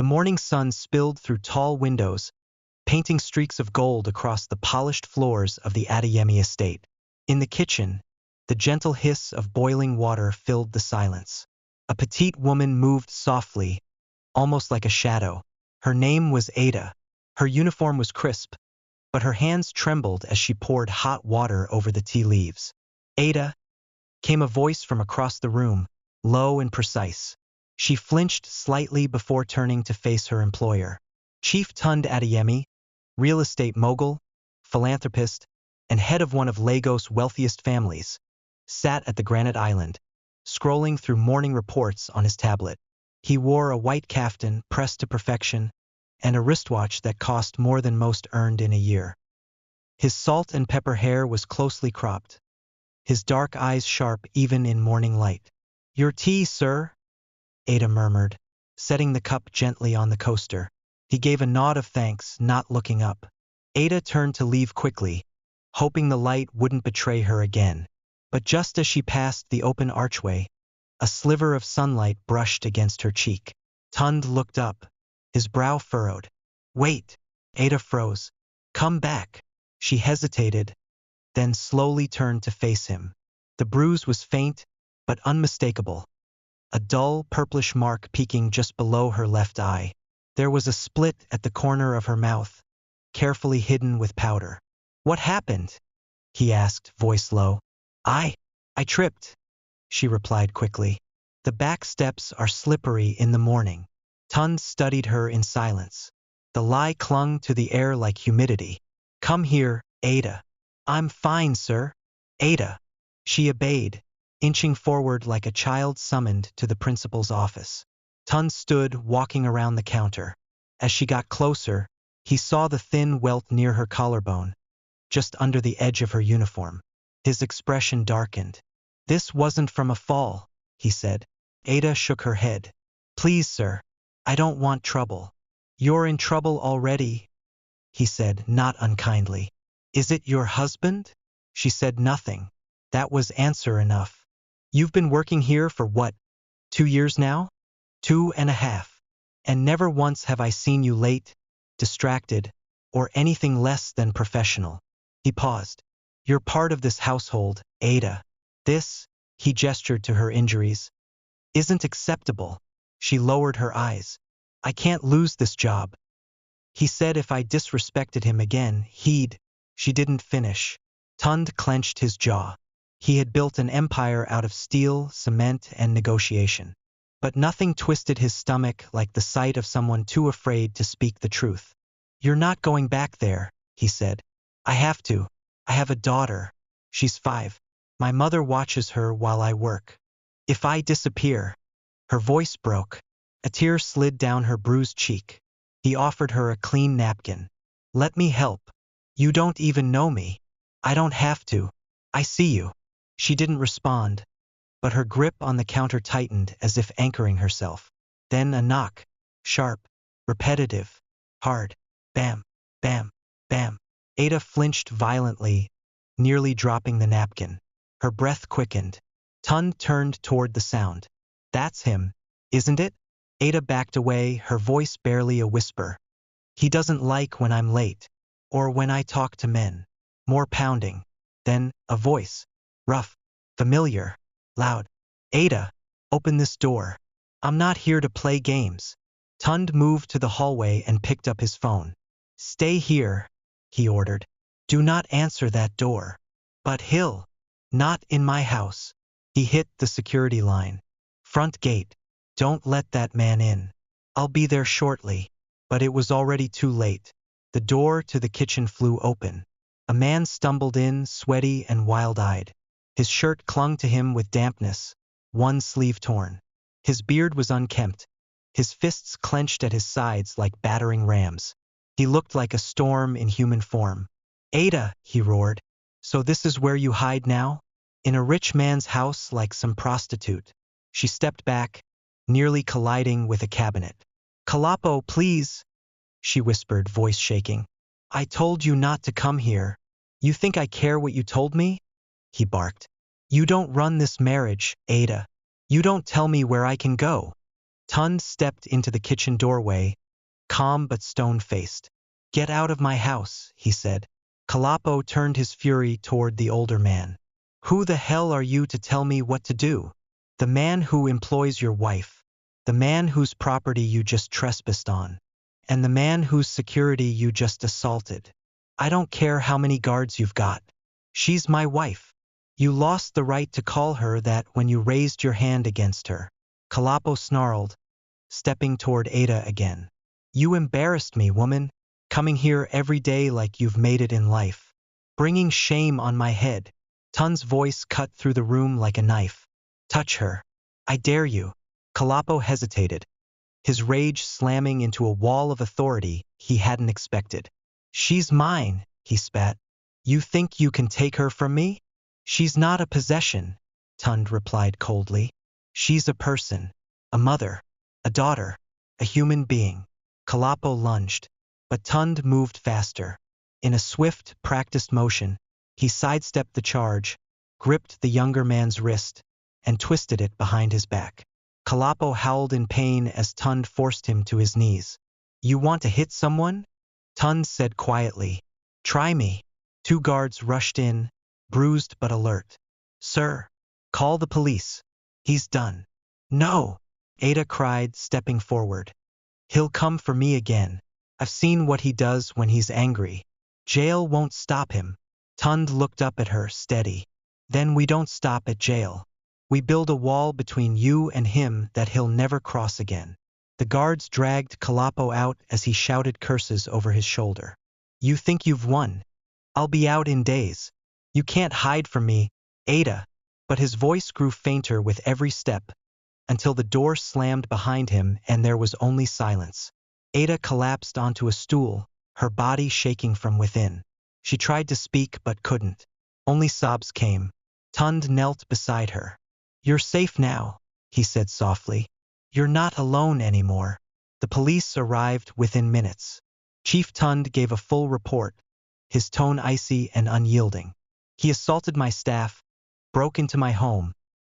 The morning sun spilled through tall windows, painting streaks of gold across the polished floors of the Adeyemi estate. In the kitchen, the gentle hiss of boiling water filled the silence. A petite woman moved softly, almost like a shadow. Her name was Ada. Her uniform was crisp, but her hands trembled as she poured hot water over the tea leaves. "Ada," came a voice from across the room, low and precise. She flinched slightly before turning to face her employer. Chief Tunde Adeyemi, real estate mogul, philanthropist, and head of one of Lagos' wealthiest families, sat at the granite island, scrolling through morning reports on his tablet. He wore a white kaftan pressed to perfection and a wristwatch that cost more than most earned in a year. His salt and pepper hair was closely cropped, his dark eyes sharp even in morning light. "Your tea, sir," Ada murmured, setting the cup gently on the coaster. He gave a nod of thanks, not looking up. Ada turned to leave quickly, hoping the light wouldn't betray her again. But just as she passed the open archway, a sliver of sunlight brushed against her cheek. Tunde looked up, his brow furrowed. "Wait!" Ada froze. "Come back." She hesitated, then slowly turned to face him. The bruise was faint, but unmistakable. A dull, purplish mark peeking just below her left eye. There was a split at the corner of her mouth, carefully hidden with powder. "What happened?" he asked, voice low. I tripped," she replied quickly. "The back steps are slippery in the morning." Tunde studied her in silence. The lie clung to the air like humidity. "Come here, Ada." "I'm fine, sir." "Ada." She obeyed, inching forward like a child summoned to the principal's office. Tunde stood, walking around the counter. As she got closer, he saw the thin welt near her collarbone, just under the edge of her uniform. His expression darkened. "This wasn't from a fall," he said. Ada shook her head. "Please, sir, I don't want trouble." "You're in trouble already," he said, not unkindly. "Is it your husband?" She said nothing. That was answer enough. "You've been working here for what, 2 years now?" 2.5. "And never once have I seen you late, distracted, or anything less than professional." He paused. "You're part of this household, Ada. This," he gestured to her injuries, "isn't acceptable." She lowered her eyes. "I can't lose this job." He said if I disrespected him again, he'd... She didn't finish. Tunde clenched his jaw. He had built an empire out of steel, cement, and negotiation. But nothing twisted his stomach like the sight of someone too afraid to speak the truth. "You're not going back there," he said. "I have to. I have a daughter. She's 5. My mother watches her while I work. If I disappear..." Her voice broke. A tear slid down her bruised cheek. He offered her a clean napkin. "Let me help. You don't even know me. I don't have to. I see you." She didn't respond, but her grip on the counter tightened as if anchoring herself. Then a knock. Sharp, repetitive, hard. Bam, bam, bam. Ada flinched violently, nearly dropping the napkin. Her breath quickened. Tunde turned toward the sound. "That's him, isn't it?" Ada backed away, her voice barely a whisper. "He doesn't like when I'm late, or when I talk to men." More pounding. Then a voice. Rough, familiar, loud. "Ada, open this door. I'm not here to play games." Tunde moved to the hallway and picked up his phone. "Stay here," he ordered. "Do not answer that door." "But he'll..." "Not in my house." He hit the security line. "Front gate. Don't let that man in. I'll be there shortly." But it was already too late. The door to the kitchen flew open. A man stumbled in, sweaty and wild-eyed. His shirt clung to him with dampness, one sleeve torn. His beard was unkempt, his fists clenched at his sides like battering rams. He looked like a storm in human form. "Ada," he roared, "so this is where you hide now? In a rich man's house like some prostitute." She stepped back, nearly colliding with a cabinet. "Kalapo, please," she whispered, voice shaking. "I told you not to come here. You think I care what you told me?" He barked. "You don't run this marriage, Ada. You don't tell me where I can go." Tunde stepped into the kitchen doorway, calm but stone-faced. "Get out of my house," he said. Kalapo turned his fury toward the older man. "Who the hell are you to tell me what to do? The man who employs your wife, the man whose property you just trespassed on, and the man whose security you just assaulted. I don't care how many guards you've got. She's my wife. You lost the right to call her that when you raised your hand against her." Kalapo snarled, stepping toward Ada again. "You embarrassed me, woman, coming here every day like you've made it in life. Bringing shame on my head." Tunde's voice cut through the room like a knife. "Touch her. I dare you." Kalapo hesitated, his rage slamming into a wall of authority he hadn't expected. "She's mine," he spat. "You think you can take her from me?" "She's not a possession," Tunde replied coldly. "She's a person, a mother, a daughter, a human being." Kalapo lunged, but Tunde moved faster. In a swift, practiced motion, he sidestepped the charge, gripped the younger man's wrist, and twisted it behind his back. Kalapo howled in pain as Tunde forced him to his knees. "You want to hit someone?" Tunde said quietly. "Try me." Two guards rushed in, bruised but alert. "Sir, call the police. He's done." "No," Ada cried, stepping forward. "He'll come for me again. I've seen what he does when he's angry. Jail won't stop him." Tunde looked up at her, steady. "Then we don't stop at jail. We build a wall between you and him that he'll never cross again." The guards dragged Kalapo out as he shouted curses over his shoulder. "You think you've won? I'll be out in days. You can't hide from me, Ada." But his voice grew fainter with every step, until the door slammed behind him and there was only silence. Ada collapsed onto a stool, her body shaking from within. She tried to speak but couldn't. Only sobs came. Tunde knelt beside her. "You're safe now," he said softly. "You're not alone anymore." The police arrived within minutes. Chief Tunde gave a full report, his tone icy and unyielding. "He assaulted my staff, broke into my home,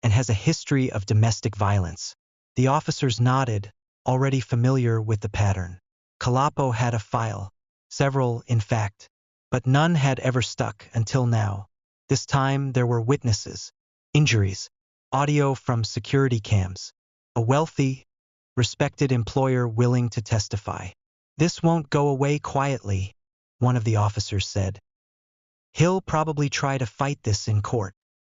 and has a history of domestic violence." The officers nodded, already familiar with the pattern. Kalapo had a file, several in fact, but none had ever stuck until now. This time there were witnesses, injuries, audio from security cams, a wealthy, respected employer willing to testify. "This won't go away quietly," one of the officers said. "He'll probably try to fight this in court."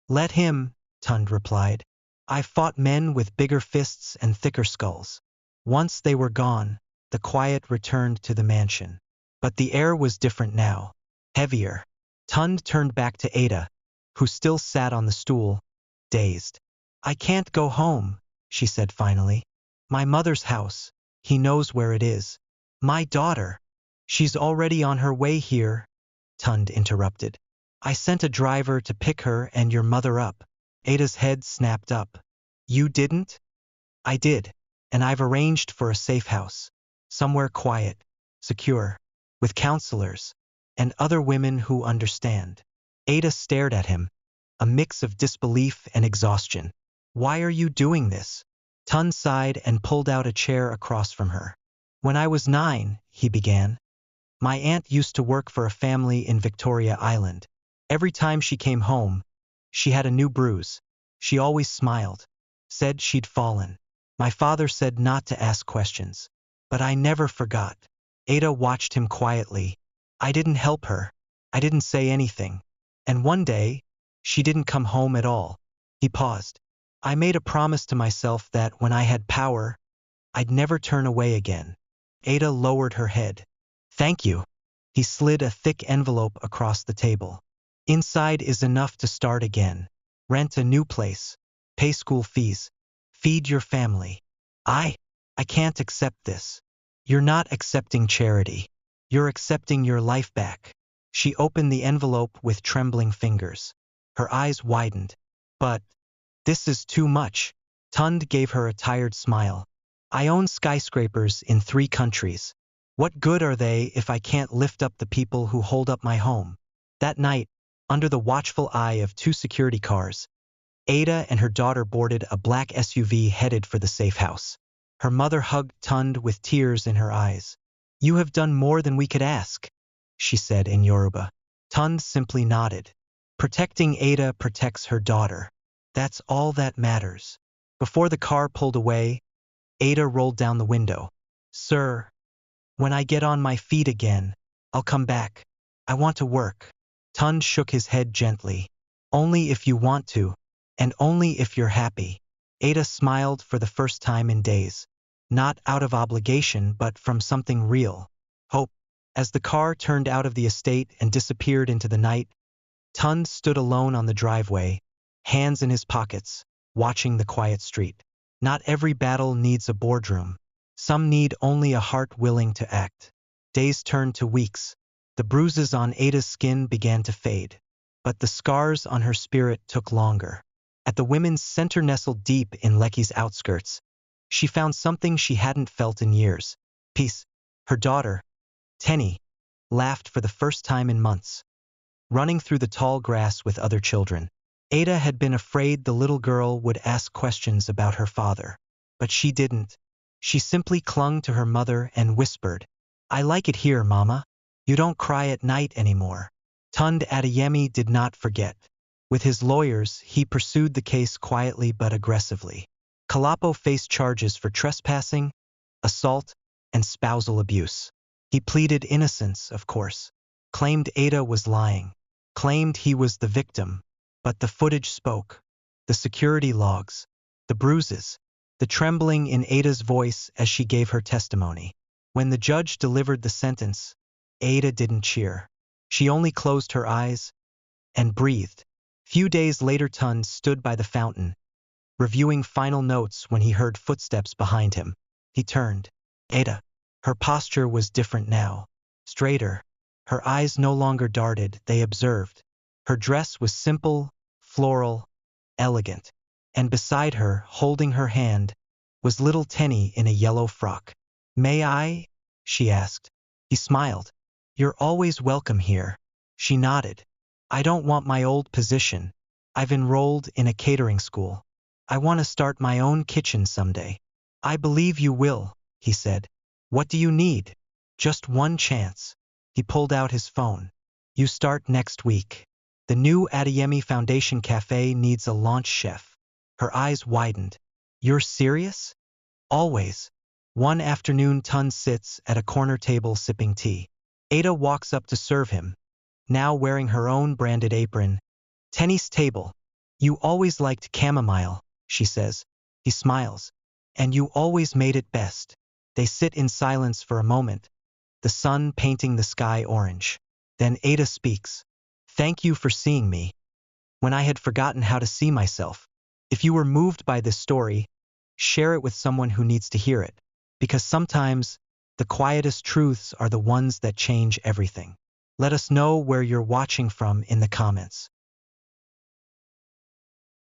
"Let him," Tunde replied. "I've fought men with bigger fists and thicker skulls." Once they were gone, the quiet returned to the mansion. But the air was different now, heavier. Tunde turned back to Ada, who still sat on the stool, dazed. "I can't go home," she said finally. "My mother's house. He knows where it is." "My daughter. She's already on her way here," Tunde interrupted. "I sent a driver to pick her and your mother up." Ada's head snapped up. "You didn't?" "I did, and I've arranged for a safe house. Somewhere quiet, secure, with counselors, and other women who understand." Ada stared at him, a mix of disbelief and exhaustion. "Why are you doing this?" Tunde sighed and pulled out a chair across from her. "When I was 9, he began. My aunt used to work for a family in Victoria Island. Every time she came home, she had a new bruise. She always smiled, said she'd fallen. My father said not to ask questions. But I never forgot." Ada watched him quietly. "I didn't help her. I didn't say anything. And one day, she didn't come home at all." He paused. "I made a promise to myself that when I had power, I'd never turn away again." Ada lowered her head. "Thank you." He slid a thick envelope across the table. "Inside is enough to start again. Rent a new place, pay school fees, feed your family." I can't accept this." "You're not accepting charity. You're accepting your life back." She opened the envelope with trembling fingers. Her eyes widened. "But this is too much." Tunde gave her a tired smile. "I own skyscrapers in 3 countries. What good are they if I can't lift up the people who hold up my home?" That night, under the watchful eye of 2 security cars, Ada and her daughter boarded a black SUV headed for the safe house. Her mother hugged Tunde with tears in her eyes. "You have done more than we could ask," she said in Yoruba. Tunde simply nodded. Protecting Ada protects her daughter. That's all that matters. Before the car pulled away, Ada rolled down the window. "Sir, when I get on my feet again, I'll come back. I want to work." Tunde shook his head gently. "Only if you want to, and only if you're happy." Ada smiled for the first time in days. Not out of obligation, but from something real. Hope. As the car turned out of the estate and disappeared into the night, Tunde stood alone on the driveway, hands in his pockets, watching the quiet street. Not every battle needs a boardroom. Some need only a heart willing to act. Days turned to weeks. The bruises on Ada's skin began to fade, but the scars on her spirit took longer. At the women's center nestled deep in Lekki's outskirts, she found something she hadn't felt in years. Peace. Her daughter, Teni, laughed for the first time in months, running through the tall grass with other children. Ada had been afraid the little girl would ask questions about her father, but she didn't. She simply clung to her mother and whispered, "I like it here, Mama. You don't cry at night anymore." Tunde Adeyemi did not forget. With his lawyers, he pursued the case quietly but aggressively. Kalapo faced charges for trespassing, assault, and spousal abuse. He pleaded innocence, of course, claimed Ada was lying, claimed he was the victim, but the footage spoke. The security logs, the bruises, the trembling in Ada's voice as she gave her testimony. When the judge delivered the sentence, Ada didn't cheer. She only closed her eyes and breathed. Few days later, Tunde stood by the fountain, reviewing final notes when he heard footsteps behind him. He turned. Ada. Her posture was different now, straighter. Her eyes no longer darted, they observed. Her dress was simple, floral, elegant. And beside her, holding her hand, was little Teni in a yellow frock. "May I?" she asked. He smiled. "You're always welcome here." She nodded. "I don't want my old position. I've enrolled in a catering school. I want to start my own kitchen someday." "I believe you will," he said. "What do you need?" "Just one chance." He pulled out his phone. "You start next week. The new Adeyemi Foundation Cafe needs a launch chef." Her eyes widened. "You're serious?" "Always." One afternoon, Tunde sits at a corner table sipping tea. Ada walks up to serve him, now wearing her own branded apron. "Teni Table. You always liked chamomile," she says. He smiles. "And you always made it best." They sit in silence for a moment, the sun painting the sky orange. Then Ada speaks. "Thank you for seeing me when I had forgotten how to see myself. If you were moved by this story, share it with someone who needs to hear it, because sometimes the quietest truths are the ones that change everything." Let us know where you're watching from in the comments.